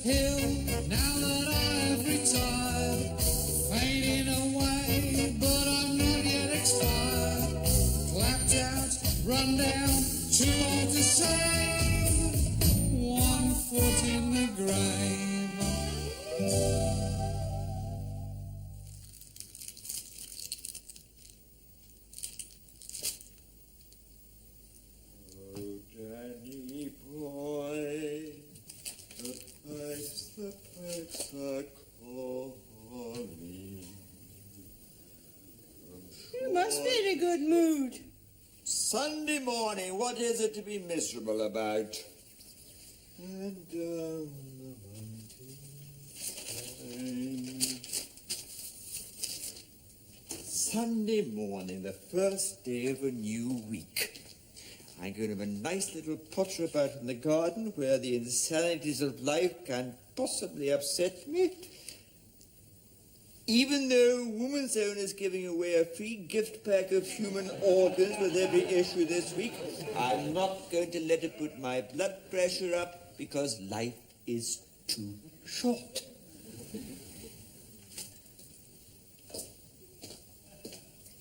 hill, now that I've retired, fading away, but I'm not yet expired. Clapped out, run down, too old to save, 1 foot in the grave. The pipes are calling. You must be in a good mood. Sunday morning, what is it to be miserable about? And down the mountain. Sunday morning, the first day of a new week. I'm going to have a nice little potter about in the garden where the insanities of life can't possibly upset me. Even though Woman's Own is giving away a free gift pack of human organs with every issue this week, I'm not going to let it put my blood pressure up because life is too short.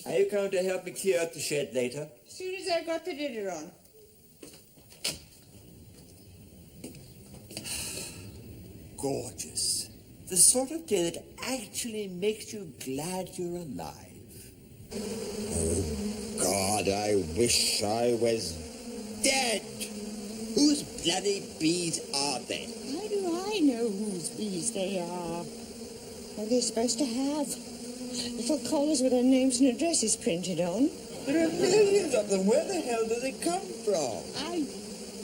Are you going to help me clear out the shed later? As soon as I've got the dinner on. Gorgeous. The sort of day that actually makes you glad you're alive. Oh, God, I wish I was dead. Whose bloody bees are they? How do I know whose bees they are? What are they supposed to have? Little collars with their names and addresses printed on. There are millions of them. Where the hell do they come from? I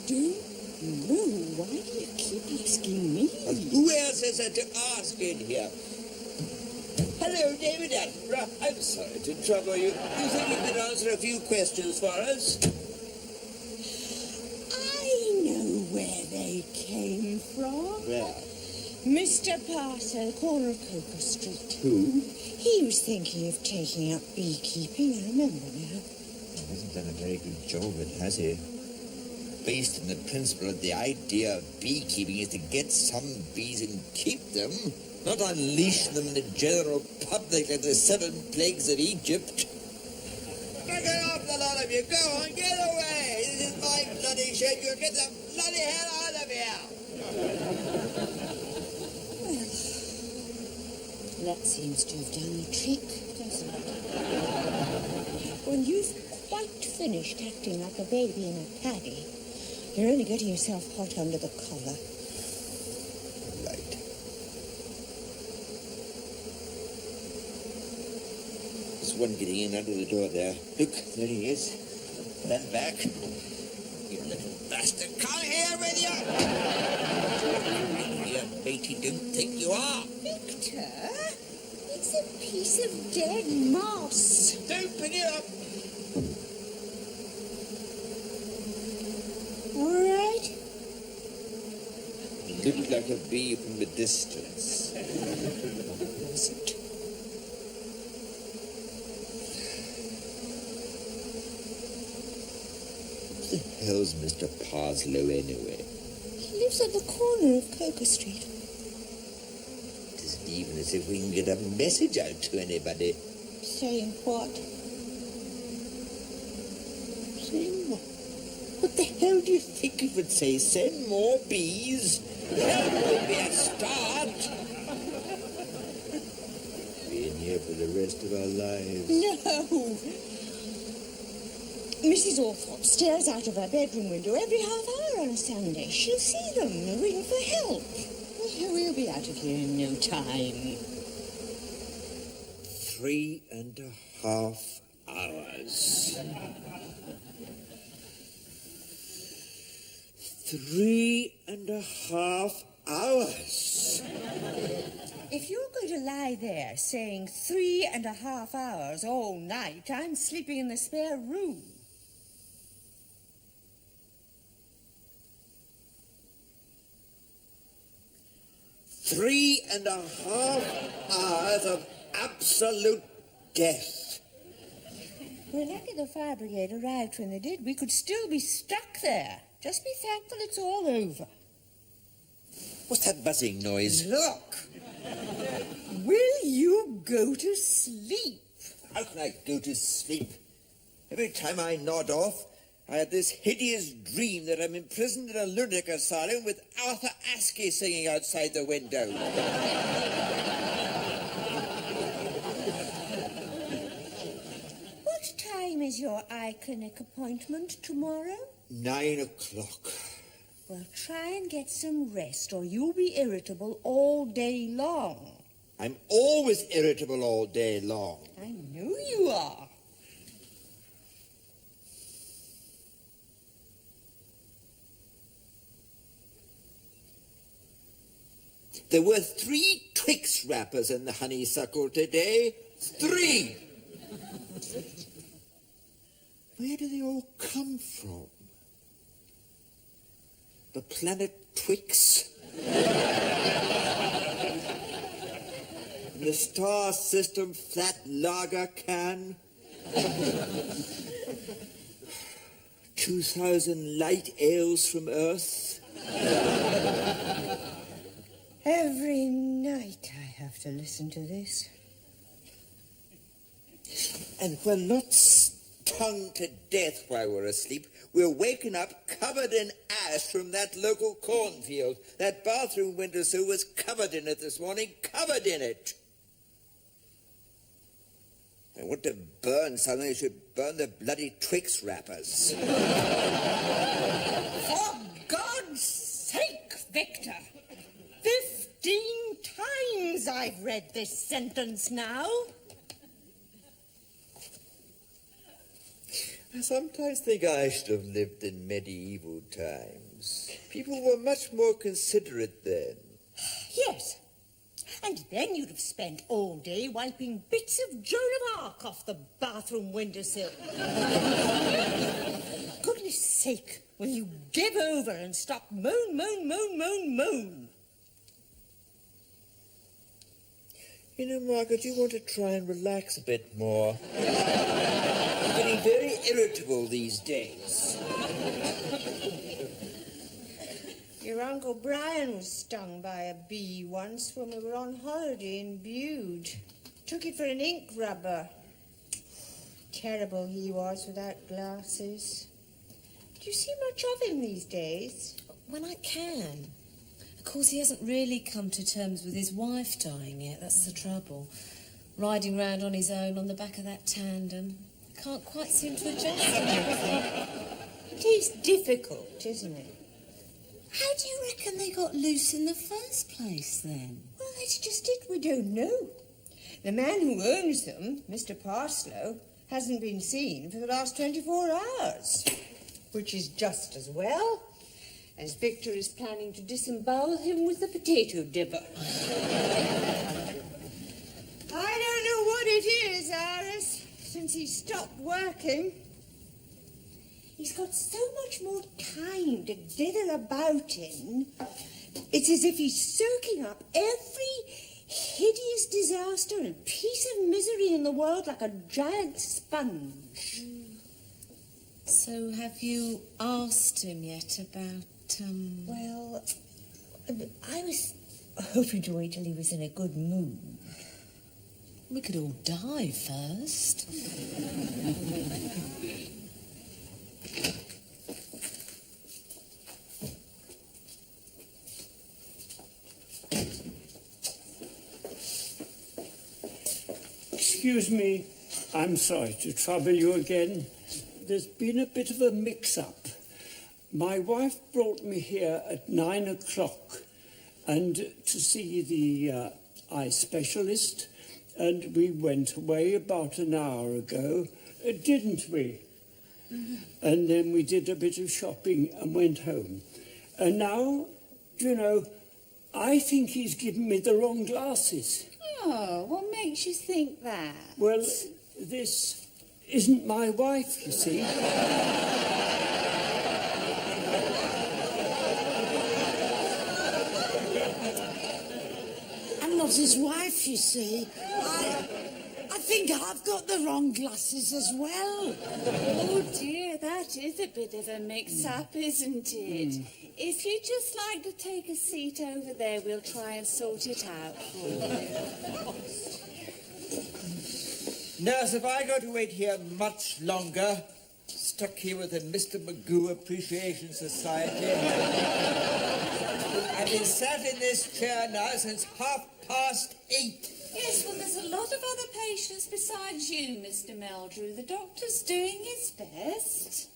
don't know. Why do you keep asking me? Well, who else is there to ask in here? Hello, David Attenborough. I'm sorry to trouble you. Do you think you could answer a few questions for us? I know where they came from. Where? Mr. Parser, the corner of Coker Street. Who? He was thinking of taking up beekeeping, I remember now. He hasn't done a very good job of it, has he? Based on the principle that the idea of beekeeping is to get some bees and keep them, not unleash them in the general public like the 7 plagues of Egypt. Get off, the lot of you! Go on, get away! This is my bloody shed. You'll get the bloody hell out of here! That seems to have done the trick, doesn't it? When you've quite finished acting like a baby in a paddy, you're only getting yourself hot under the collar. Right. There's one getting in under the door there. Look, there he is. Then back. You little bastard. Come here with you! Here, matey, don't think you are. Victor? It's a piece of dead moss. Don't pick it up. All right? It looked like a bee from the distance. Was it? What the hell's Mr. Parslow anyway? He lives on the corner of Coker Street. It isn't even as if we can get a message out to anybody. Saying what? Saying what? What the hell do you think it would say? Send more bees? That would be a start. Be in here for the rest of our lives. No. Mrs. Althorpe stares out of her bedroom window every half hour on a Sunday. She'll see them and ring for help. We'll be out of here in no time. 3.5 hours. 3.5 hours. If you're going to lie there saying 3.5 hours all night, I'm sleeping in the spare room. Three and a half hours of absolute death. We're lucky the fire brigade arrived when they did. We could still be stuck there. Just be thankful it's all over. What's that buzzing noise? Look. Will you go to sleep? How can I go to sleep? Every time I nod off, I have this hideous dream that I'm imprisoned in a lunatic asylum with Arthur Askey singing outside the window. What time is your eye clinic appointment tomorrow? 9 o'clock. Well, try and get some rest, or you'll be irritable all day long. I'm always irritable all day long. I know you are. There were 3 Twix wrappers in the honeysuckle today. 3! Where do they all come from? The planet Twix? The star system flat lager can? 2,000 light ales from Earth? Every night I have to listen to this. And we're not stung to death while we're asleep. We're waking up covered in ash from that local cornfield. That bathroom windowsill was covered in it this morning, covered in it. I want to burn something. I should burn the bloody Twix wrappers. For God's sake, Victor! 15 times I've read this sentence now. I sometimes think I should have lived in medieval times. People were much more considerate then. Yes. And then you'd have spent all day wiping bits of Joan of Arc off the bathroom windowsill. Goodness sake, will you give over and stop moan, moan, moan, moan, moan? You know, Margaret, you want to try and relax a bit more. I'm getting very irritable these days. Your Uncle Brian was stung by a bee once when we were on holiday in Bude. Took it for an ink rubber. Terrible he was without glasses. Do you see much of him these days? When I can. Of course, he hasn't really come to terms with his wife dying yet. That's the trouble. Riding round on his own on the back of that tandem. Can't quite seem to adjust to everything. It is difficult, isn't it? How do you reckon they got loose in the first place, then? Well, that's just it. We don't know. The man who owns them, Mr. Parslow, hasn't been seen for the last 24 hours. Which is just as well, as Victor is planning to disembowel him with the potato dipper. I don't know what it is, Iris, since he stopped working. He's got so much more time to diddle about in. It's as if he's soaking up every hideous disaster and piece of misery in the world like a giant sponge. So have you asked him yet about, Well, I was hoping to wait till he was in a good mood. We could all die first. Excuse me, I'm sorry to trouble you again. There's been a bit of a mix-up. My wife brought me here at 9 o'clock and to see the eye specialist, and we went away about an hour ago, didn't we? Mm-hmm. And then we did a bit of shopping and went home. And now, you know, I think he's given me the wrong glasses. Oh, what makes you think that? Well, this isn't my wife, you see. I'm not his wife, you see. I think I've got the wrong glasses as well. Oh dear, that is a bit of a mix-up, isn't it? If you'd just like to take a seat over there, we'll try and sort it out for you. Nurse, have I got to wait here much longer? Stuck here with the Mr. Magoo Appreciation Society. I've been sat in this chair now since 8:30. Yes, well, there's a lot of other patients besides you, Mr. Meldrew. The doctor's doing his best.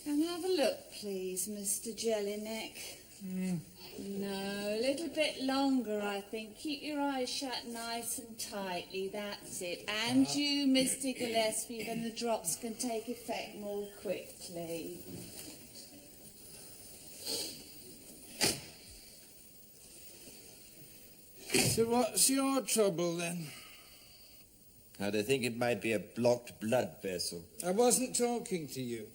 Come have a look, please, Mr. Jellyneck. No, a little bit longer, I think. Keep your eyes shut nice and tightly, that's it. And you, Mr. Gillespie, then the drops can take effect more quickly. So what's your trouble, then? I'd think it might be a blocked blood vessel. I wasn't talking to you.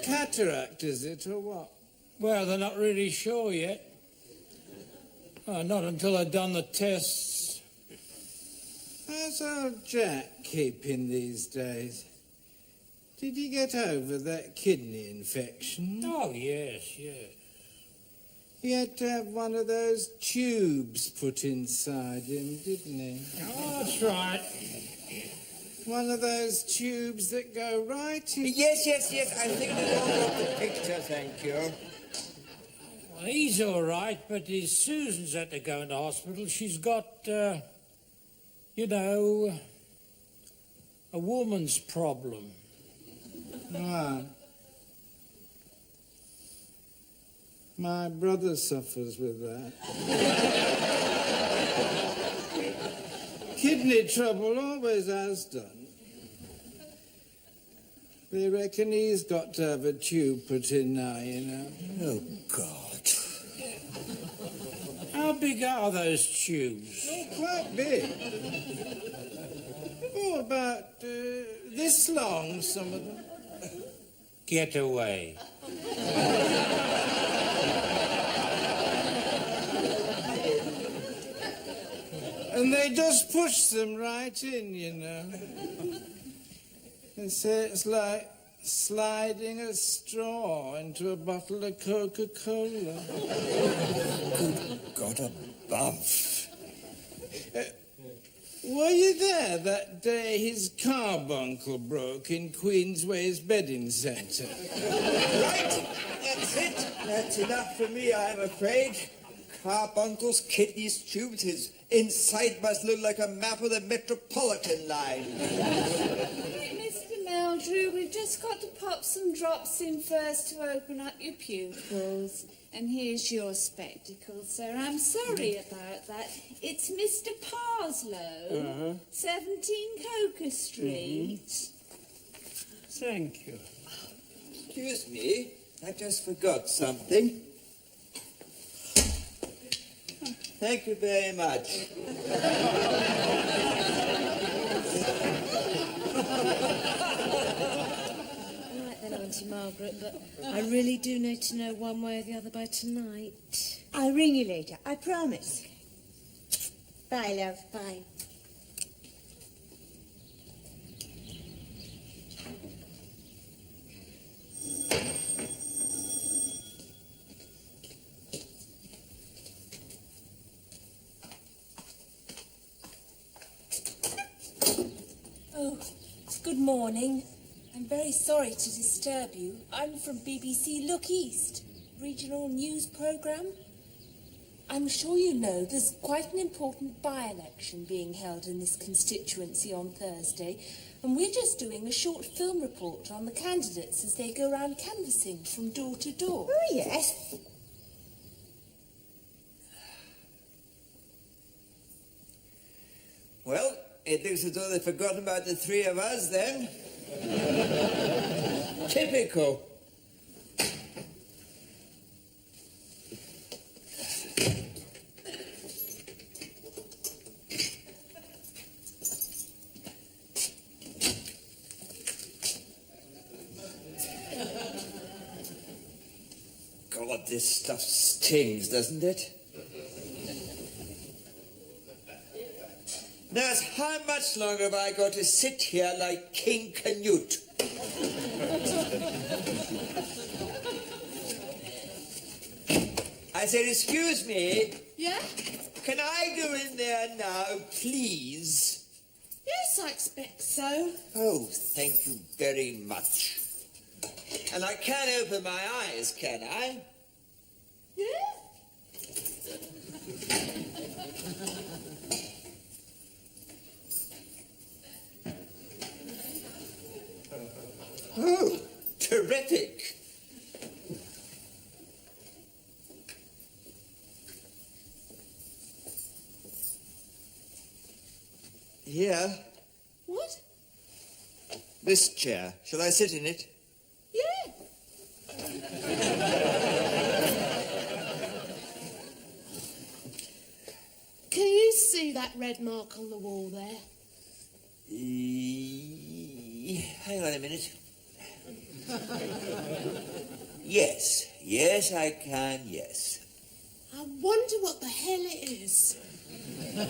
Cataract, is it, or what? Well, they're not really sure yet. Not until they've done the tests. How's old Jack keeping these days? Did he get over that kidney infection? Oh, yes. He had to have one of those tubes put inside him, didn't he? Oh, that's right. One of those tubes that go right in... Yes. I think we all got the picture, thank you. Well, he's all right, but his Susan's had to go into hospital. She's got, a woman's problem. Why? My brother suffers with that. Kidney trouble always has done. They reckon he's got to have a tube put in now, you know. Oh, God. How big are those tubes? Oh, quite big. Oh, about this long, some of them. Get away. And they just push them right in, you know. They say it's like sliding a straw into a bottle of Coca-Cola. Good God above. Were you there that day his carbuncle broke in Queensway's bedding centre? Right, that's it. That's enough for me, I'm afraid. Carbuncles, kidneys, tubes, his inside must look like a map of the Metropolitan line. Mr. Meldrew, we've just got to pop some drops in first to open up your pupils. And here's your spectacles, sir. I'm sorry about that. It's Mr. Parslow, 17 Coker Street. Thank you. Excuse me, I just forgot something. Thank you very much. Auntie Margaret, but I really do need to know one way or the other by tonight. I'll ring you later, I promise. Bye, love. Bye. Oh, good morning. I'm very sorry to disturb you. I'm from BBC Look East, regional news programme. I'm sure you know there's quite an important by-election being held in this constituency on Thursday, and we're just doing a short film report on the candidates as they go around canvassing from door to door. Oh, yes. Well, it looks as though they've forgotten about the three of us, then. Typical. God, this stuff stings, doesn't it? Nurse, how much longer have I got to sit here like King Canute? I said, excuse me. Yeah? Can I go in there now, please? Yes, I expect so. Oh, thank you very much. And I can't open my eyes, can I? Yeah? Oh, terrific. Here, What? this chair. Shall I sit in it? Yeah. Can you see that red mark on the wall there? Hang on a minute. Yes, I can, yes. I wonder what the hell it is.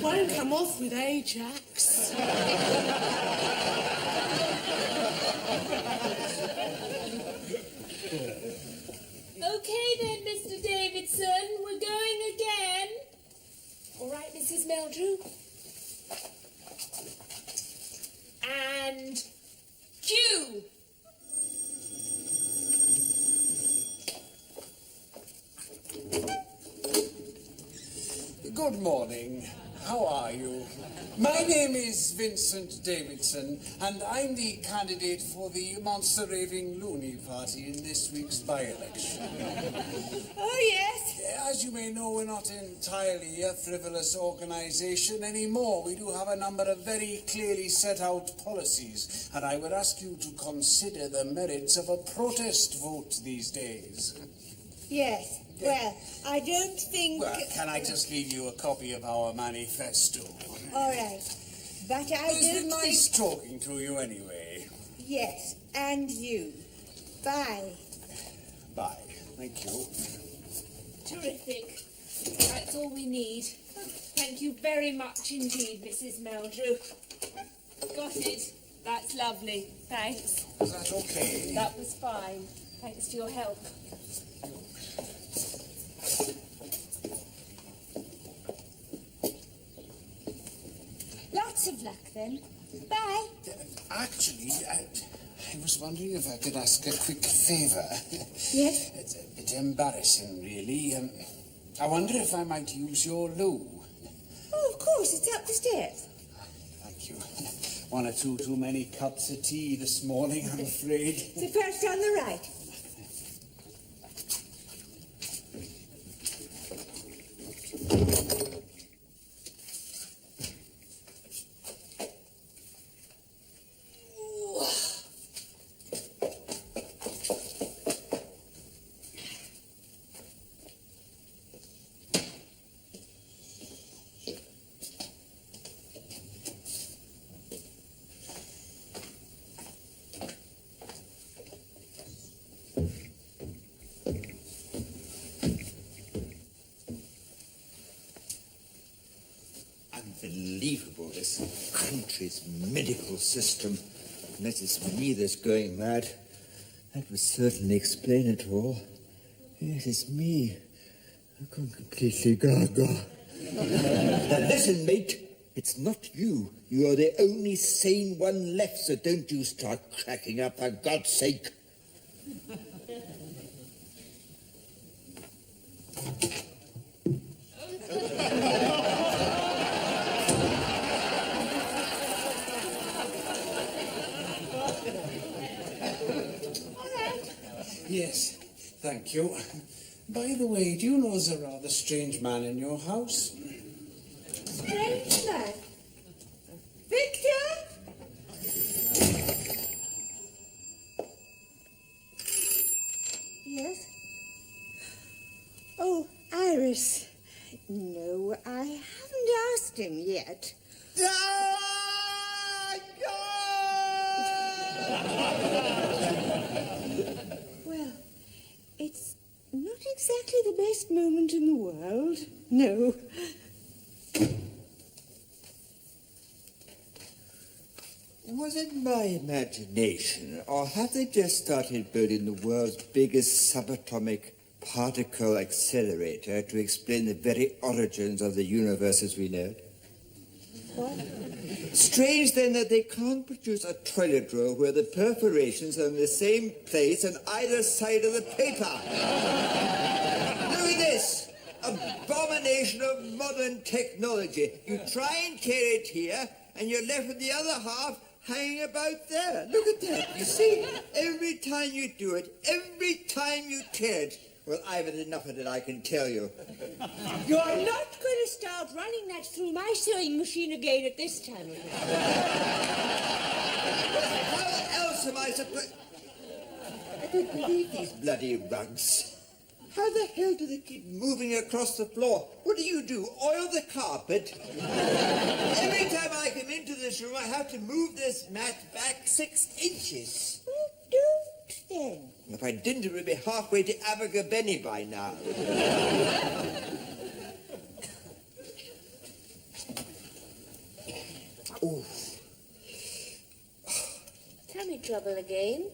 Won't come off with Ajax. Okay then, Mr. Davidson, we're going again. All right, Mrs. Meldrew. And cue. Good morning. How are you? My name is Vincent Davidson, and I'm the candidate for the Monster Raving Loony Party in this week's by-election. Oh, yes. As you may know, we're not entirely a frivolous organisation anymore. We do have a number of very clearly set out policies, and I would ask you to consider the merits of a protest vote these days. Yes. Well, I don't think... Well, can I just leave you a copy of our manifesto? All right. But I It's don't been nice think... talking to you anyway. Yes, and you. Bye. Bye. Thank you. Terrific. That's all we need. Thank you very much indeed, Mrs. Meldrew. Got it. That's lovely. Thanks. Is that okay? That was fine. Thanks for your help. Lots of luck, then. Bye. Actually, I was wondering if I could ask a quick favour. Yes? It's a bit embarrassing, really. I wonder if I might use your loo. Oh, of course. It's up the stairs. Thank you. One or two too many cups of tea this morning, I'm afraid. The first on the right. Unbelievable, this country's medical system. Unless it's me that's going mad. That would certainly explain it all. Yes, it's me. I've gone completely gaga. Now listen, mate. It's not you. You are the only sane one left, so don't you start cracking up, for God's sake. Yes, thank you. By the way, do you know there's a rather strange man in your house? Strange man. Victor? Yes? Oh, Iris. No, I haven't asked him yet. Well, it's not exactly the best moment in the world. No. Was it my imagination, or have they just started building the world's biggest subatomic particle accelerator to explain the very origins of the universe as we know it? What? Strange, then, that they can't produce a toilet roll where the perforations are in the same place on either side of the paper. Look at this! Abomination of modern technology. You try and tear it here, and you're left with the other half hanging about there. Look at that. You see? Every time you do it, every time you tear it. Well, I've had enough of it, I can tell you. You're not going to start running that through my sewing machine again at this time of night. How else am I supposed... I don't believe these bloody rugs. How the hell do they keep moving across the floor? What do? Oil the carpet? Every time I come into this room, I have to move this mat back 6 inches. Well, don't then. If I didn't, it would be halfway to Abergavenny by now. Oh. Tummy trouble again?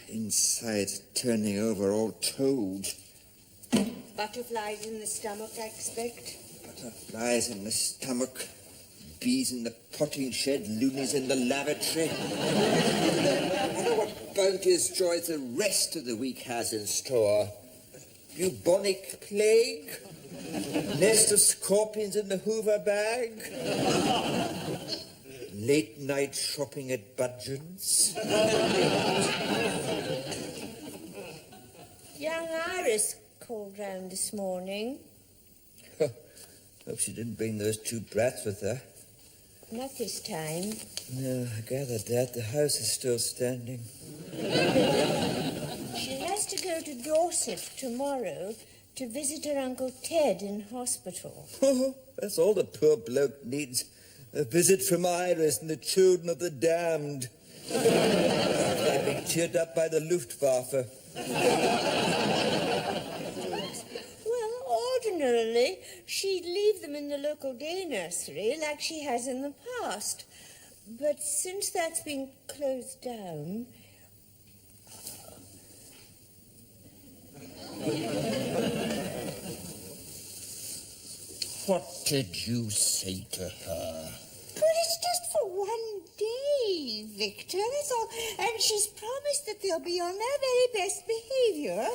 Inside, turning over all told. Butterflies in the stomach, I expect. Butterflies in the stomach, bees in the potting shed, loonies in the lavatory. I wonder what bounteous joys the rest of the week has in store. Bubonic plague, nest of scorpions in the Hoover bag, late night shopping at Budgeon's. Young Iris called round this morning. Hope she didn't bring those 2 brats with her. Not this time. No, I gathered that. The house is still standing. She has to go to Dorset tomorrow to visit her Uncle Ted in hospital. Oh, that's all the poor bloke needs. A visit from Iris and the children of the damned. They've been cheered up by the Luftwaffe. Well, ordinarily, she'd leave them in the local day nursery like she has in the past. But since that's been closed down... What did you say to her? But it's just for one day, Victor, that's all. And she's promised that they'll be on their very best behavior.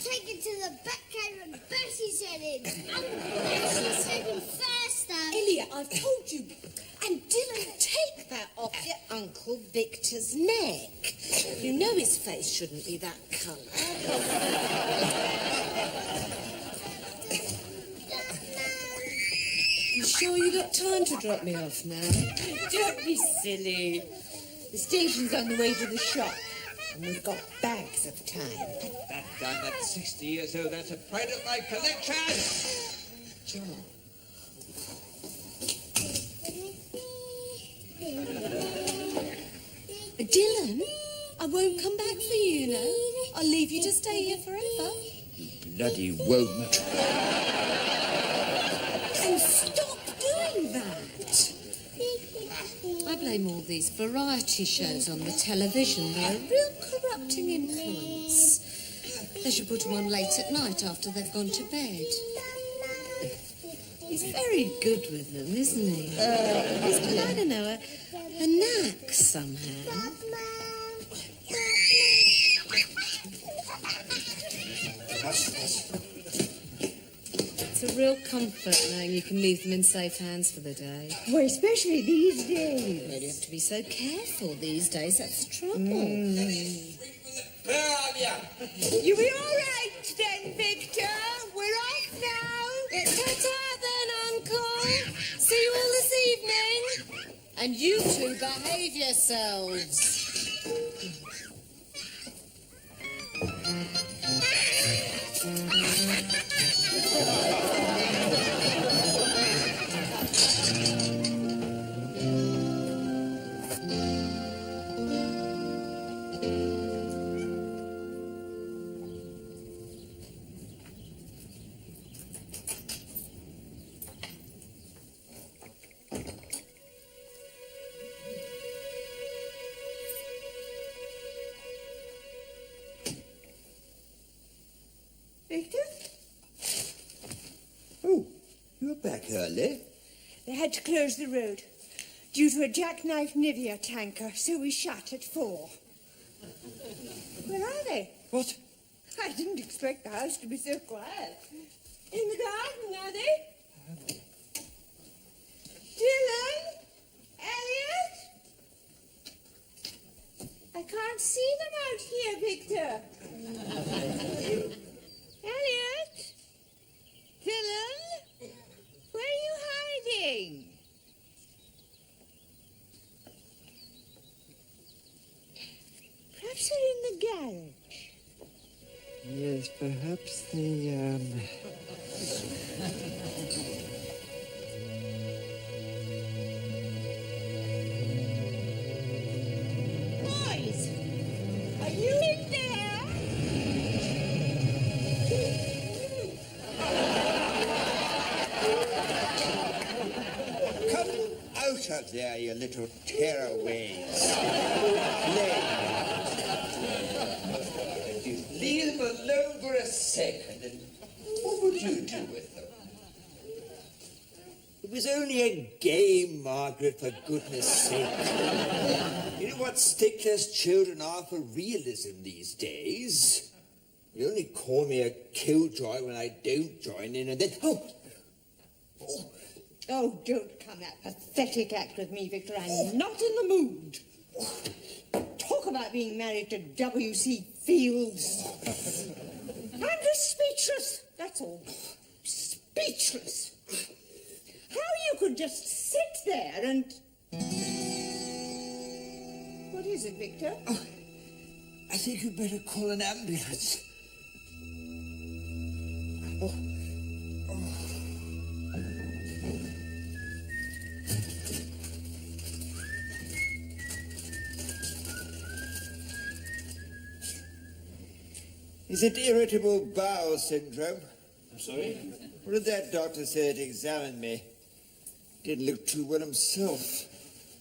Take it to the back cave and bash his head in. She's heading faster. Elliot, I've told you. And Dylan, take that off your Uncle Victor's neck. You know his face shouldn't be that colour. You sure you got time to drop me off now? Don't be silly. The station's on the way to the shop. And we've got bags of time. That gun, that's 60 years old. That's a pride of my collection. John. Dylan, I won't come back for you, you know. I'll leave you to stay here forever. Bloody won't. And stop doing that. I blame all these variety shows on the television. They're a real corrupting influence. They should put them on late at night after they've gone to bed. He's very good with them, isn't he? He's got, I don't know, a knack somehow. It's a real comfort knowing you can leave them in safe hands for the day. Well, especially these days. Well, you have to be so careful these days, that's the trouble. Where are you? You'll be all right then, Victor. We're off now. Ta-ta then, Uncle. See you all this evening. And you two behave yourselves. Victor? Oh, you're back early. They had to close the road due to a jackknife Nivea tanker, so we shut at 4. Where are they? What? I didn't expect the house to be so quiet. In the garden, are they? Dylan? Elliot? I can't see them out here, Victor. Elliot? Dylan? Where are you hiding? Perhaps they're in the garage. Yes, perhaps they, Boys, are you in there? Come out of there, you little tearaways. Leave them alone for a second, and what would you do with them? It was only a game, Margaret, for goodness sake. You know what sticklers children are for realism these days? You only call me a killjoy when I don't join in, and then... Oh, don't come that pathetic act with me, Victor. I'm not in the mood. Talk about being married to W.C. Fields. I'm just speechless, that's all. Speechless. How you could just sit there and... What is it, Victor? Oh, I think you'd better call an ambulance. Is it irritable bowel syndrome? I'm sorry? What did that doctor say to examine me? Didn't look too well himself.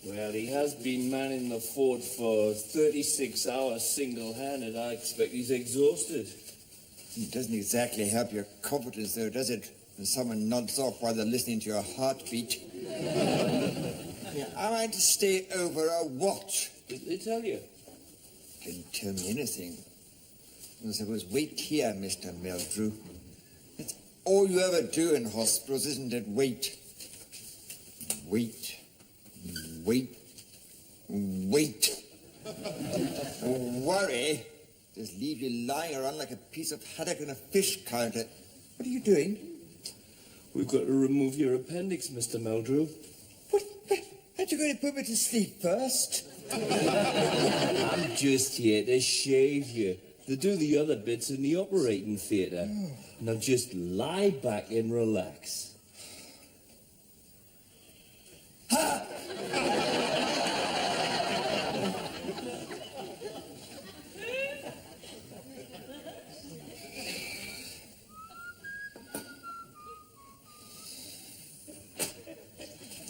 Well, he has been manning the fort for 36 hours single-handed. I expect he's exhausted. It doesn't exactly help your confidence, though, does it? When someone nods off while they're listening to your heartbeat. Am I to stay over or what? Did they tell you? Didn't tell me anything. I suppose wait here, Mr. Meldrew. That's all you ever do in hospitals, isn't it? Wait. Wait. Wait. Wait. Worry. Just leave you lying around like a piece of haddock in a fish counter. What are you doing? We've got to remove your appendix, Mr. Meldrew. What? Aren't you going to put me to sleep first? I'm just here to shave you. They do the other bits in the operating theatre. Now just lie back and relax. Ha!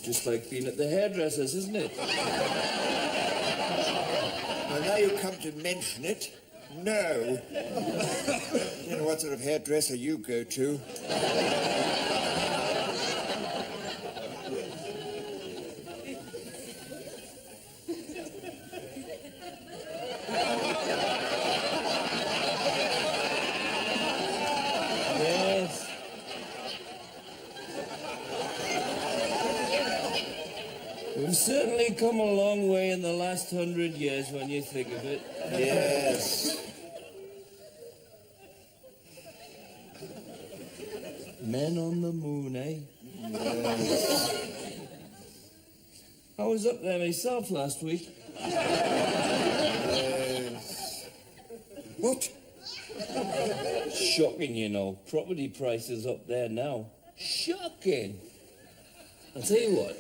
Just like being at the hairdresser's, isn't it? Well, now you come to mention it. No. You know what sort of hairdresser you go to. Yes. We've certainly come a long way in the last 100 years when you think of it. Yes. Men on the moon, eh? Yes. I was up there myself last week. Yes. What? Shocking, you know. Property prices up there now. Shocking. I'll tell you what.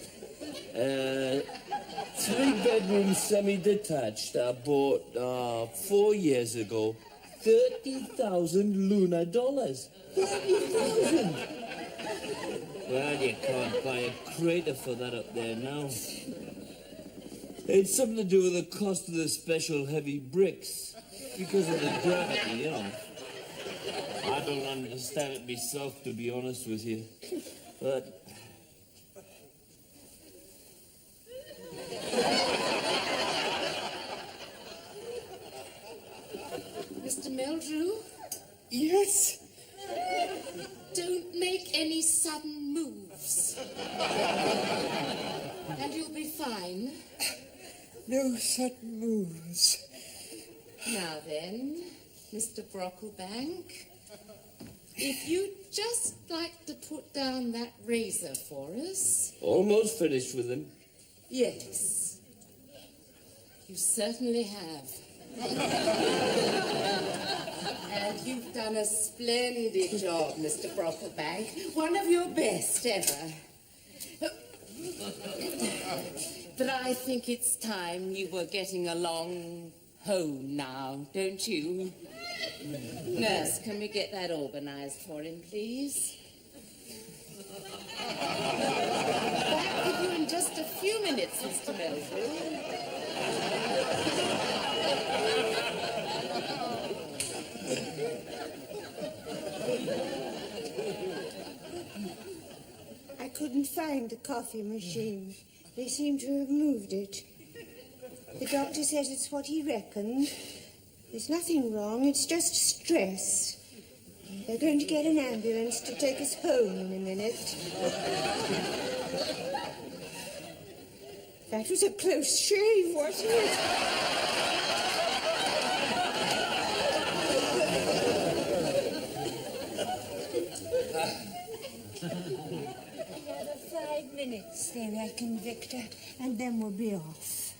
3-bedroom semi-detached I bought 4 years ago. $30,000 lunar dollars. 30,000. Well, you can't buy a crater for that up there now. It's something to do with the cost of the special heavy bricks. Because of the gravity, you know. I don't understand it myself, to be honest with you. But... Mr. Meldrew, Yes? don't make any sudden moves. And you'll be fine. No sudden moves. Now then, Mr. Brocklebank, if you'd just like to put down that razor for us. Almost finished with them. Yes, you certainly have. And you've done a splendid job, Mr. Brocklebank. One of your best ever. But I think it's time you were getting along home now, don't you? Nurse, can we get that organized for him, please? Back with you in just a few minutes, Mr. Meldrew. I couldn't find the coffee machine. They seem to have moved it. The doctor says it's what he reckoned. There's nothing wrong, it's just stress. They're going to get an ambulance to take us home in a minute. That was a close shave, wasn't it? Another 5 minutes, they reckon, Victor, and then we'll be off.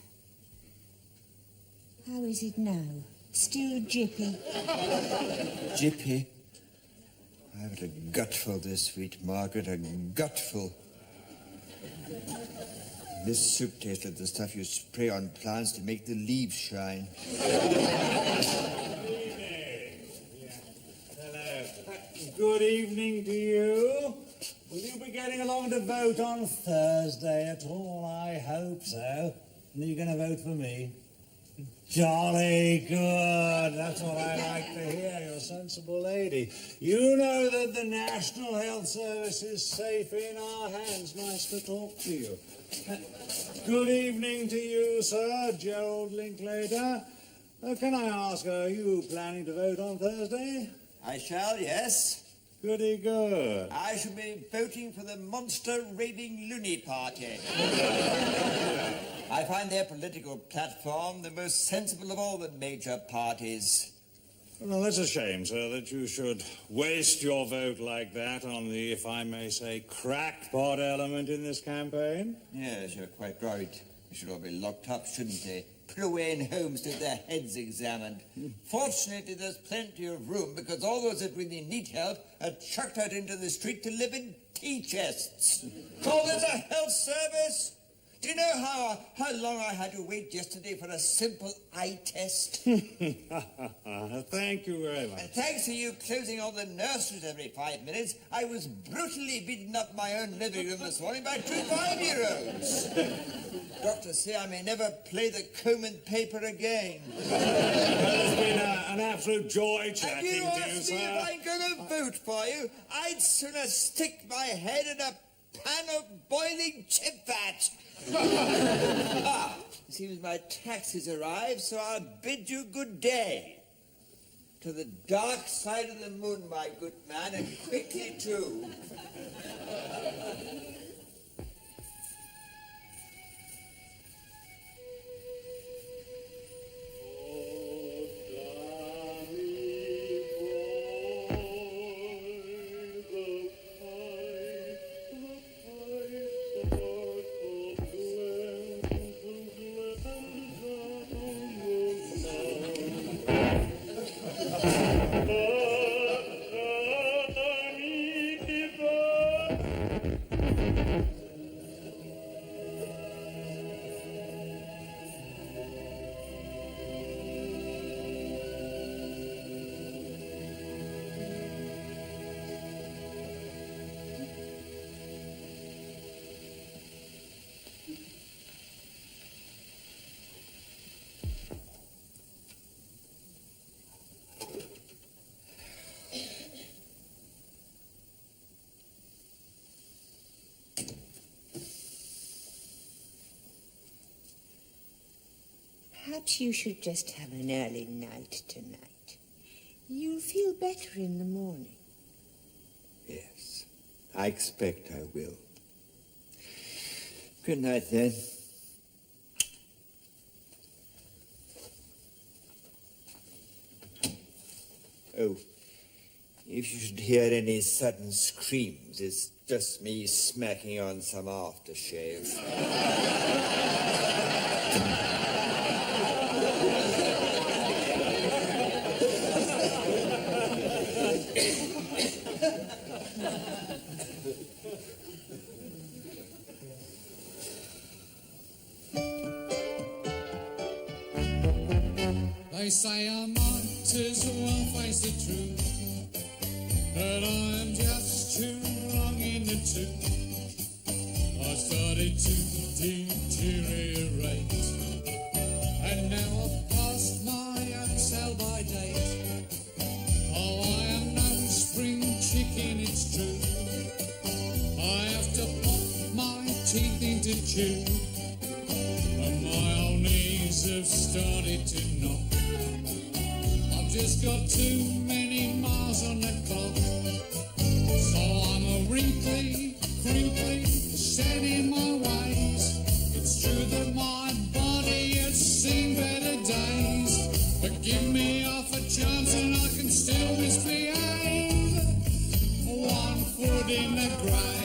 How is it now? Still jippy? Jippy? I've had a gutful this week, Margaret, a gutful. This soup tastes like the stuff you spray on plants to make the leaves shine. Hello. Good evening to you. Will you be getting along to vote on Thursday at all? I hope so. And are you going to vote for me? Jolly good. That's what I like to hear. You're a sensible lady. You know that the National Health Service is safe in our hands. Nice to talk to you. Good evening to you, sir, Gerald Linklater. Can I ask, are you planning to vote on Thursday? I shall, yes. Goody good. I shall be voting for the monster raving loony party. I find their political platform the most sensible of all the major parties. Well, that's a shame, sir, that you should waste your vote like that on the, if I may say, crackpot element in this campaign. Yes, you're quite right. They should all be locked up, shouldn't they? Put away in homes to have their heads examined. Fortunately, there's plenty of room because all those that really need help are chucked out into the street to live in tea chests. Call this a health service? Do you know how long I had to wait yesterday for a simple eye test? Thank you very much. Thanks to you closing all the nurseries every 5 minutes, I was brutally beaten up my own living room this morning by 2 5-year-olds. Doctors say I may never play the Coleman paper again. Well, it's been an absolute joy chatting to you, sir. If I'm going to vote for you, I'd sooner stick my head in a pan of boiling chip fat. It seems my taxes arrived, so I'll bid you good day. To the dark side of the moon, my good man, and quickly too. Perhaps you should just have an early night tonight. You'll feel better in the morning. Yes, I expect I will. Good night, then. Oh, if you should hear any sudden screams, it's just me smacking on some aftershave. They say I might as well face the truth, but I'm just too long in the tooth. I started to deteriorate, and now I've passed my own sell-by date. Oh, I am no spring chicken, it's true. I have to pop my teeth into chew, and my old knees have started to knock. Just got too many miles on the clock, so I'm a wrinkly, crinkly, set in my ways. It's true that my body has seen better days, but give me half a chance and I can still misbehave. 1 foot in the grave.